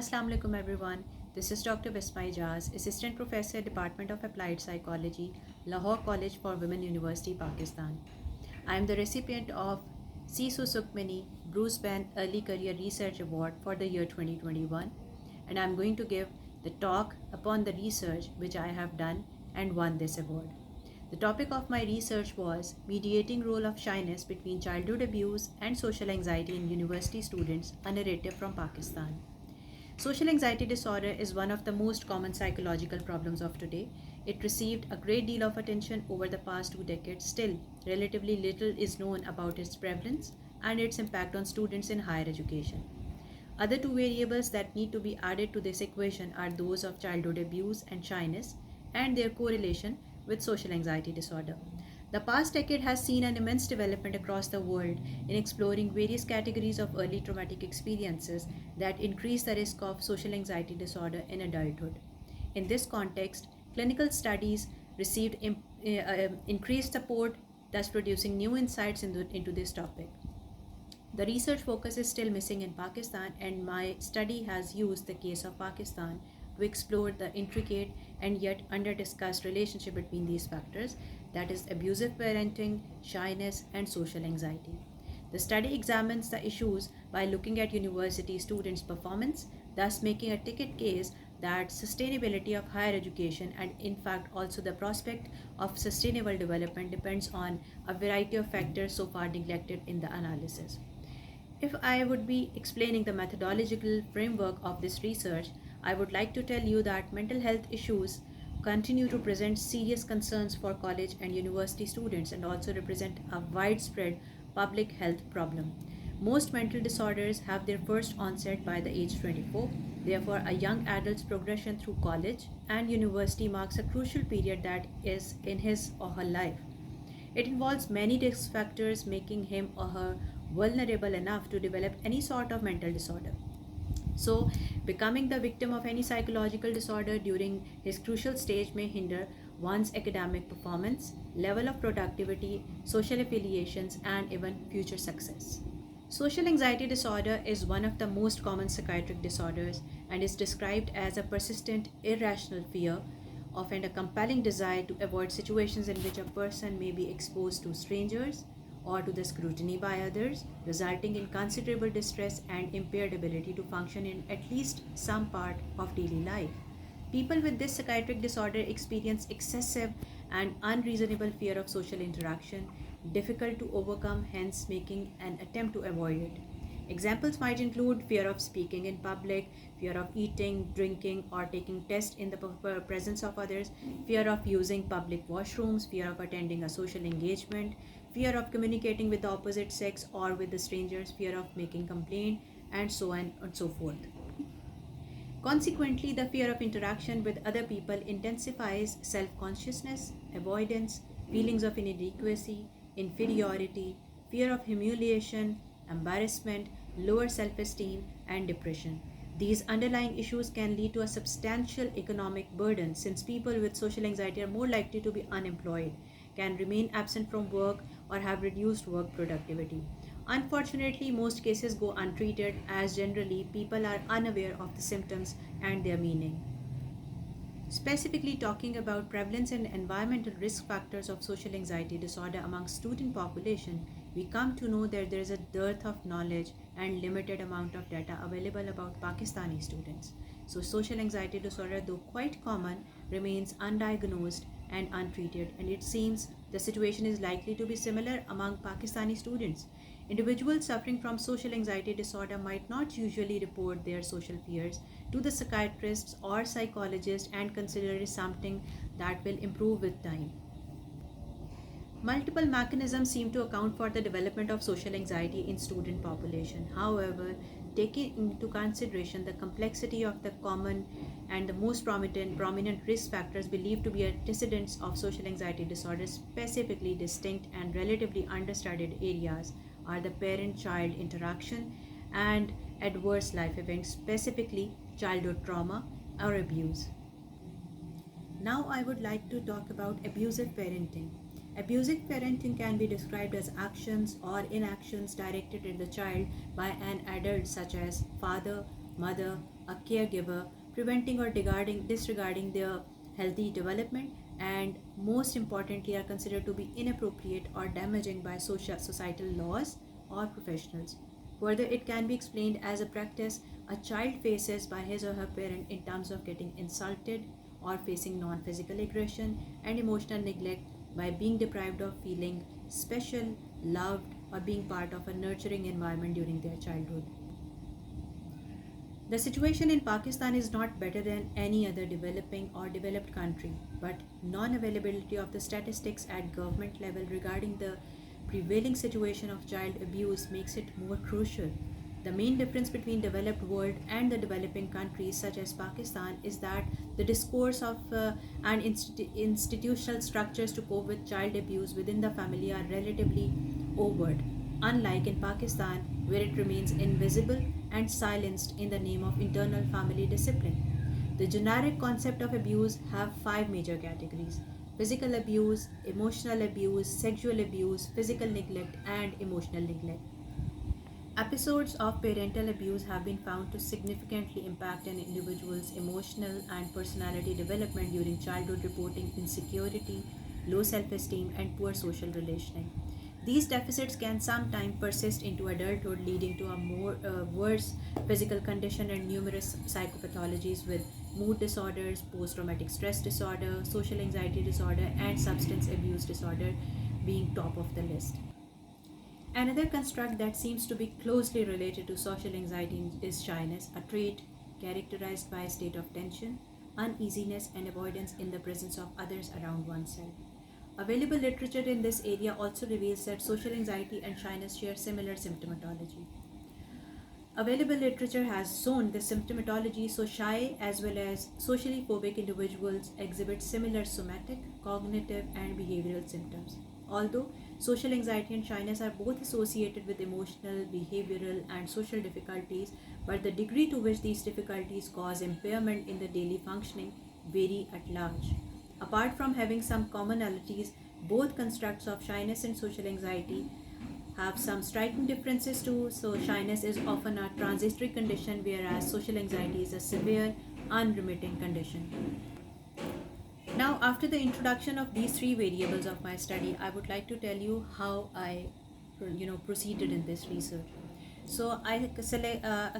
Assalamu alaikum everyone. This is Dr. Bisma Ejaz, Assistant Professor, Department of Applied Psychology, Lahore College for Women University, Pakistan. I am the recipient of Sisu Sukmani Bruce Ben Early Career Research Award for the year 2021, and I am going to give the talk upon the research which I have done and won this award. The topic of my research was Mediating Role of Shyness Between Childhood Abuse and Social Anxiety in University Students, a narrative from Pakistan. Social anxiety disorder is one of the most common psychological problems of today. It received a great deal of attention over the past 2 decades. Still, relatively little is known about its prevalence and its impact on students in higher education. Other two variables that need to be added to this equation are those of childhood abuse and shyness and their correlation with social anxiety disorder. The past decade has seen an immense development across the world in exploring various categories of early traumatic experiences that increase the risk of social anxiety disorder in adulthood. In this context, clinical studies received increased support, thus producing new insights into this topic. The research focus is still missing in Pakistan, and my study has used the case of Pakistan to explore the intricate and yet under discussed relationship between these factors, that is, abusive parenting, shyness, and social anxiety. The study examines the issues by looking at university students' performance, thus making a ticket case that sustainability of higher education and, in fact, also the prospect of sustainable development depends on a variety of factors so far neglected in the analysis. If I would be explaining the methodological framework of this research, I would like to tell you that mental health issues continue to present serious concerns for college and university students and also represent a widespread public health problem. Most mental disorders have their first onset by the age 24. Therefore, a young adult's progression through college and university marks a crucial period that is in his or her life. It involves many risk factors, making him or her vulnerable enough to develop any sort of mental disorder. So, becoming the victim of any psychological disorder during his crucial stage may hinder one's academic performance, level of productivity, social affiliations, and even future success. Social anxiety disorder is one of the most common psychiatric disorders and is described as a persistent, irrational fear of and a compelling desire to avoid situations in which a person may be exposed to strangers or to the scrutiny by others, resulting in considerable distress and impaired ability to function in at least some part of daily life. People with this psychiatric disorder experience excessive and unreasonable fear of social interaction, difficult to overcome, hence making an attempt to avoid it. Examples might include fear of speaking in public, fear of eating, drinking, or taking tests in the presence of others, fear of using public washrooms, fear of attending a social engagement, fear of communicating with the opposite sex or with the strangers, fear of making complaint, and so on and so forth. Consequently, the fear of interaction with other people intensifies self consciousness, avoidance, feelings of inadequacy, inferiority, fear of humiliation, embarrassment, lower self esteem, and depression. These underlying issues can lead to a substantial economic burden since people with social anxiety are more likely to be unemployed, can remain absent from work, or have reduced work productivity. Unfortunately, most cases go untreated as generally people are unaware of the symptoms and their meaning. Specifically talking about prevalence and environmental risk factors of social anxiety disorder among student population, we come to know that there is a dearth of knowledge and limited amount of data available about Pakistani students. So social anxiety disorder, though quite common, remains undiagnosed and untreated, and it seems the situation is likely to be similar among Pakistani students. Individuals suffering from social anxiety disorder might not usually report their social fears to the psychiatrists or psychologists and consider it something that will improve with time. Multiple mechanisms seem to account for the development of social anxiety in student population. However, taking into consideration the complexity of the common and the most prominent risk factors believed to be antecedents of social anxiety disorder, specifically distinct and relatively understudied areas are the parent-child interaction and adverse life events, specifically childhood trauma or abuse. Now I would like to talk about abusive parenting. Abusive parenting can be described as actions or inactions directed at the child by an adult such as father, mother, a caregiver, preventing or disregarding their healthy development, and most importantly are considered to be inappropriate or damaging by societal laws or professionals. Further, it can be explained as a practice a child faces by his or her parent in terms of getting insulted or facing non physical aggression and emotional neglect by being deprived of feeling special, loved, or being part of a nurturing environment during their childhood. The situation in Pakistan is not better than any other developing or developed country, but non availability of the statistics at government level regarding the prevailing situation of child abuse makes it more crucial. The main difference between developed world and the developing countries such as Pakistan is that the discourse of and institutional structures to cope with child abuse within the family are relatively overt, unlike in Pakistan where it remains invisible and silenced in the name of internal family discipline. The generic concept of abuse have five major categories: physical abuse, emotional abuse, sexual abuse, physical neglect, and emotional neglect. Episodes of parental abuse have been found to significantly impact an individual's emotional and personality development during childhood, reporting insecurity, low self esteem, and poor social relationing. These deficits can sometimes persist into adulthood, leading to a more worse physical condition and numerous psychopathologies with mood disorders, post traumatic stress disorder, social anxiety disorder, and substance abuse disorder being top of the list. Another construct that seems to be closely related to social anxiety is shyness, a trait characterized by a state of tension, uneasiness, and avoidance in the presence of others around oneself. Available literature in this area also reveals that social anxiety and shyness share similar symptomatology. Available literature has shown the symptomatology, so shy as well as socially phobic individuals exhibit similar somatic, cognitive, and behavioral symptoms. Although social anxiety and shyness are both associated with emotional, behavioral, and social difficulties, but the degree to which these difficulties cause impairment in the daily functioning vary at large. Apart from having some commonalities, both constructs of shyness and social anxiety have some striking differences too. So, shyness is often a transitory condition, whereas social anxiety is a severe, unremitting condition. Now, after the introduction of these three variables of my study, I would like to tell you how I, proceeded in this research. So, I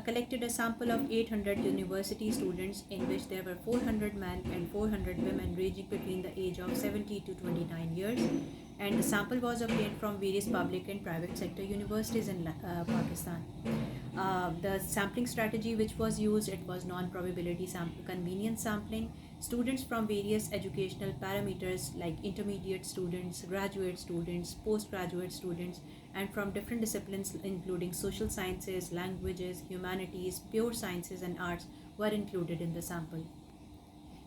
collected a sample of 800 university students, in which there were 400 men and 400 women, ranging between the age of 70 to 29 years. And the sample was obtained from various public and private sector universities in Pakistan. The sampling strategy which was used, it was non-probability convenience sampling. Students from various educational parameters like intermediate students, graduate students, postgraduate students, and from different disciplines including social sciences, languages, humanities, pure sciences, and arts were included in the sample.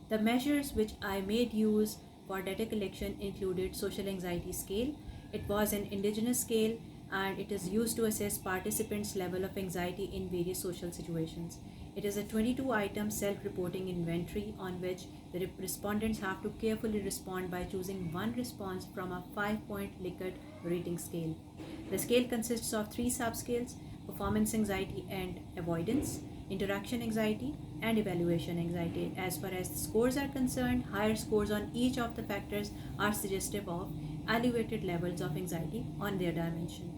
The measures which I made use for data collection included social anxiety scale. It was an indigenous scale and it is used to assess participants' level of anxiety in various social situations. It is a 22-item self-reporting inventory on which the respondents have to carefully respond by choosing one response from a 5-point Likert rating scale. The scale consists of three subscales: performance anxiety and avoidance, interaction anxiety, and evaluation anxiety. As far as the scores are concerned, higher scores on each of the factors are suggestive of elevated levels of anxiety on their dimension.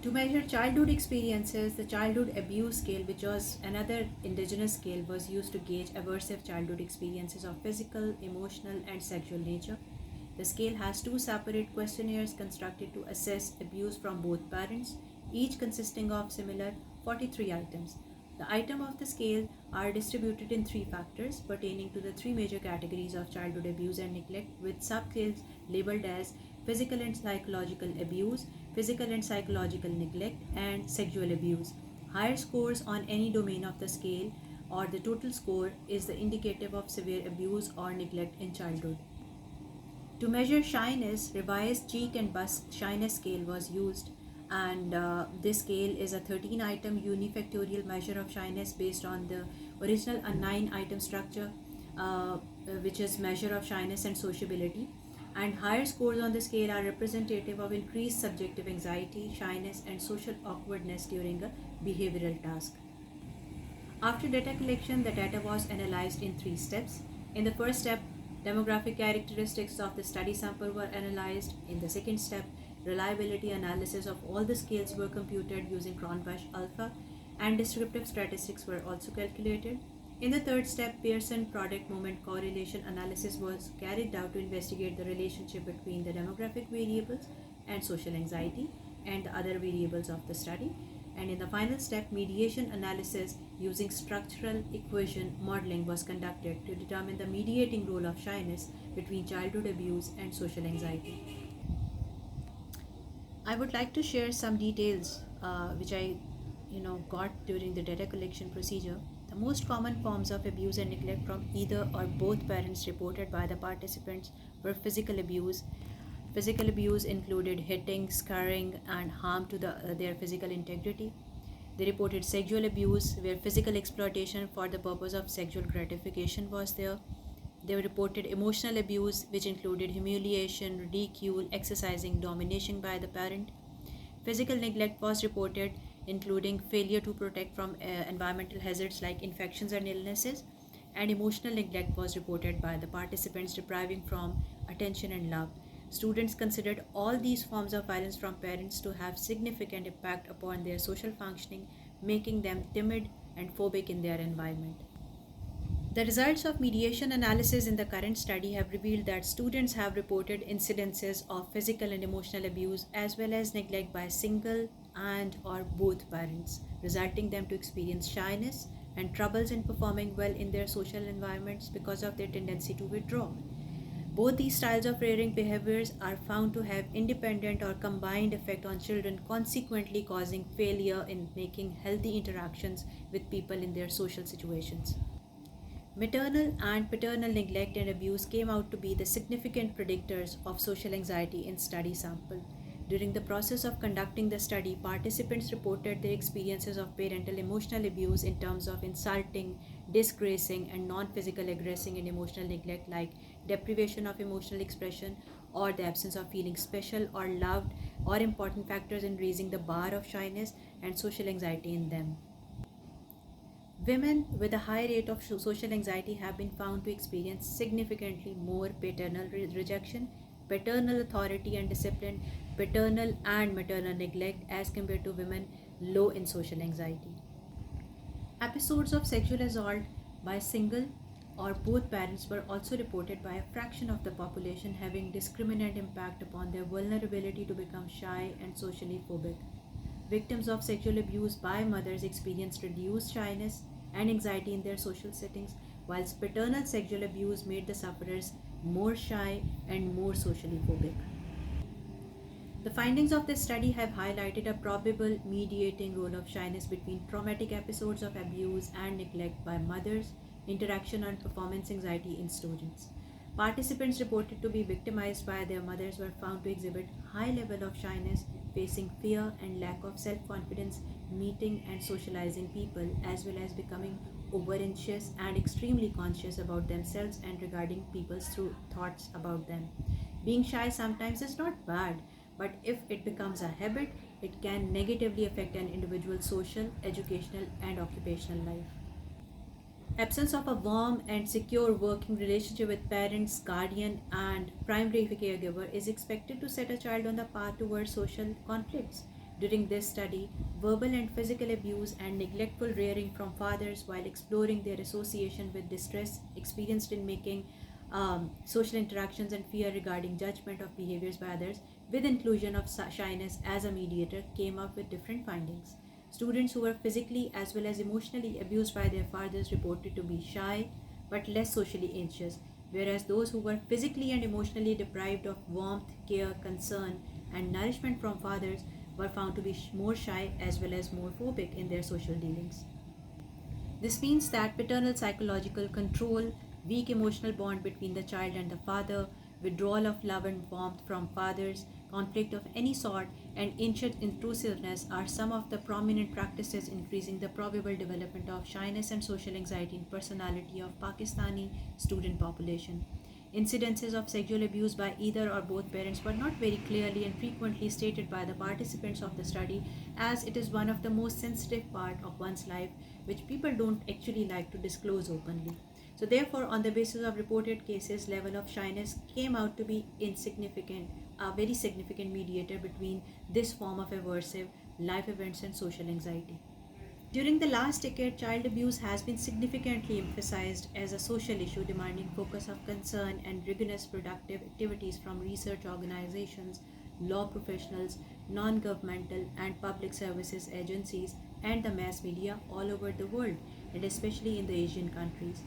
To measure childhood experiences, the childhood abuse scale, which was another indigenous scale, was used to gauge aversive childhood experiences of physical, emotional, and sexual nature. The scale has two separate questionnaires constructed to assess abuse from both parents, each consisting of similar 43 items. The items of the scale are distributed in three factors pertaining to the three major categories of childhood abuse and neglect, with subscales labeled as physical and psychological abuse, physical and psychological neglect, and sexual abuse. Higher scores on any domain of the scale or the total score is the indicative of severe abuse or neglect in childhood. To measure shyness, revised cheek and bust shyness scale was used, and this scale is a 13-item unifactorial measure of shyness based on the original 9-item structure, which is measure of shyness and sociability. And higher scores on the scale are representative of increased subjective anxiety, shyness, and social awkwardness during a behavioral task. After data collection, the data was analyzed in three steps. In the first step, demographic characteristics of the study sample were analyzed. In the second step, reliability analysis of all the scales were computed using Cronbach alpha, and descriptive statistics were also calculated. In the third step, Pearson product moment correlation analysis was carried out to investigate the relationship between the demographic variables and social anxiety and the other variables of the study. And in the final step, mediation analysis using structural equation modeling was conducted to determine the mediating role of shyness between childhood abuse and social anxiety. I would like to share some details which I got during the data collection procedure. The most common forms of abuse and neglect from either or both parents reported by the participants were physical abuse. Physical abuse included hitting, scarring, and harm to their physical integrity. They reported sexual abuse, where physical exploitation for the purpose of sexual gratification was there. They reported emotional abuse, which included humiliation, ridicule, exercising domination by the parent. Physical neglect was reported, including failure to protect from environmental hazards like infections and illnesses. And emotional neglect was reported by the participants depriving from attention and love. Students considered all these forms of violence from parents to have significant impact upon their social functioning, making them timid and phobic in their environment. The results of mediation analysis in the current study have revealed that students have reported incidences of physical and emotional abuse as well as neglect by single and or both parents, resulting them to experience shyness and troubles in performing well in their social environments because of their tendency to withdraw. Both these styles of rearing behaviors are found to have independent or combined effect on children, consequently causing failure in making healthy interactions with people in their social situations. Maternal and paternal neglect and abuse came out to be the significant predictors of social anxiety in study sample. During the process of conducting the study, participants reported their experiences of parental emotional abuse in terms of insulting, disgracing, and non-physical aggressing and emotional neglect like deprivation of emotional expression or the absence of feeling special or loved or important factors in raising the bar of shyness and social anxiety in them. Women with a high rate of social anxiety have been found to experience significantly more paternal rejection, paternal authority and discipline, paternal and maternal neglect as compared to women low in social anxiety. Episodes of sexual assault by single or both parents were also reported by a fraction of the population, having discriminant impact upon their vulnerability to become shy and socially phobic. Victims of sexual abuse by mothers experienced reduced shyness and anxiety in their social settings, whilst paternal sexual abuse made the sufferers more shy and more socially phobic. The findings of this study have highlighted a probable mediating role of shyness between traumatic episodes of abuse and neglect by mothers, interaction and performance anxiety in students. Participants reported to be victimized by their mothers were found to exhibit high level of shyness, facing fear and lack of self-confidence, meeting and socializing people, as well as becoming over-anxious and extremely conscious about themselves and regarding people's thoughts about them. Being shy sometimes is not bad, but if it becomes a habit, it can negatively affect an individual's social, educational, and occupational life. Absence of a warm and secure working relationship with parents, guardian, and primary caregiver is expected to set a child on the path towards social conflicts. During this study, verbal and physical abuse and neglectful rearing from fathers while exploring their association with distress experienced in making social interactions and fear regarding judgment of behaviors by others, with inclusion of shyness as a mediator, came up with different findings. Students who were physically as well as emotionally abused by their fathers reported to be shy but less socially anxious, whereas those who were physically and emotionally deprived of warmth, care, concern, and nourishment from fathers were found to be more shy as well as more phobic in their social dealings. This means that paternal psychological control, weak emotional bond between the child and the father, withdrawal of love and warmth from fathers, conflict of any sort, and intrusiveness are some of the prominent practices increasing the probable development of shyness and social anxiety in personality of Pakistani student population. Incidences of sexual abuse by either or both parents were not very clearly and frequently stated by the participants of the study, as it is one of the most sensitive part of one's life which people don't actually like to disclose openly. So therefore, on the basis of reported cases, level of shyness came out to be insignificant, a very significant mediator between this form of aversive life events and social anxiety. During the last decade, child abuse has been significantly emphasized as a social issue demanding focus of concern and rigorous productive activities from research organizations, law professionals, non governmental and public services agencies, and the mass media all over the world, and especially in the Asian countries.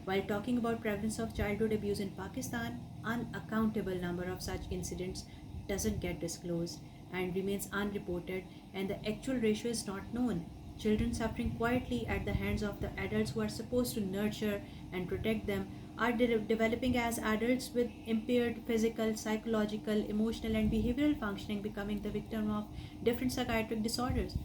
While talking about prevalence of childhood abuse in Pakistan, unaccountable number of such incidents doesn't get disclosed and remains unreported, and the actual ratio is not known. Children suffering quietly at the hands of the adults who are supposed to nurture and protect them are developing as adults with impaired physical, psychological, emotional, and behavioral functioning, becoming the victim of different psychiatric disorders.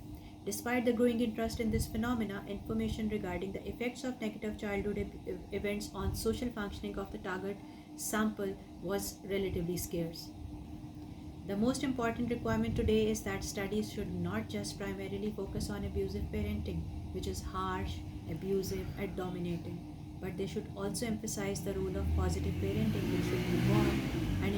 Despite the growing interest in this phenomena, information regarding the effects of negative childhood events on social functioning of the target sample was relatively scarce. The most important requirement today is that studies should not just primarily focus on abusive parenting, which is harsh, abusive, and dominating, but they should also emphasize the role of positive parenting, which should be warm and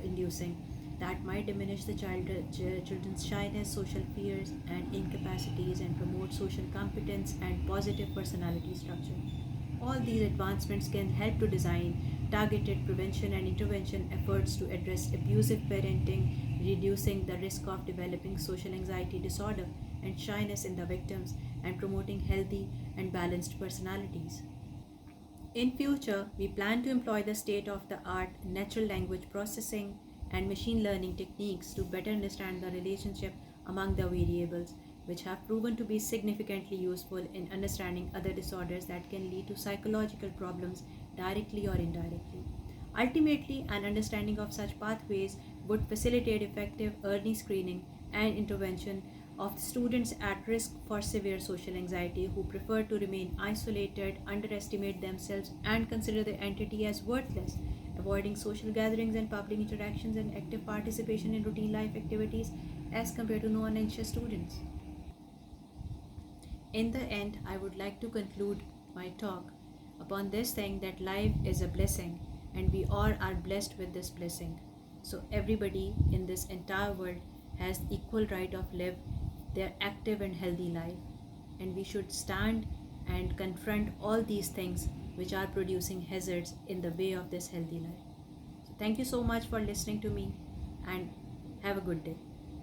inducing. That might diminish the children's shyness, social fears, and incapacities, and promote social competence and positive personality structure. All these advancements can help to design targeted prevention and intervention efforts to address abusive parenting, reducing the risk of developing social anxiety disorder and shyness in the victims, and promoting healthy and balanced personalities. In future, we plan to employ the state-of-the-art natural language processing and machine learning techniques to better understand the relationship among the variables, which have proven to be significantly useful in understanding other disorders that can lead to psychological problems directly or indirectly. Ultimately, an understanding of such pathways would facilitate effective early screening and intervention of students at risk for severe social anxiety who prefer to remain isolated, underestimate themselves, and consider the entity as worthless, avoiding social gatherings and public interactions and active participation in routine life activities as compared to non anxious students. In the end, I would like to conclude my talk upon this thing that life is a blessing and we all are blessed with this blessing. So everybody in this entire world has equal right of live their active and healthy life, and we should stand and confront all these things which are producing hazards in the way of this healthy life. So thank you so much for listening to me and have a good day.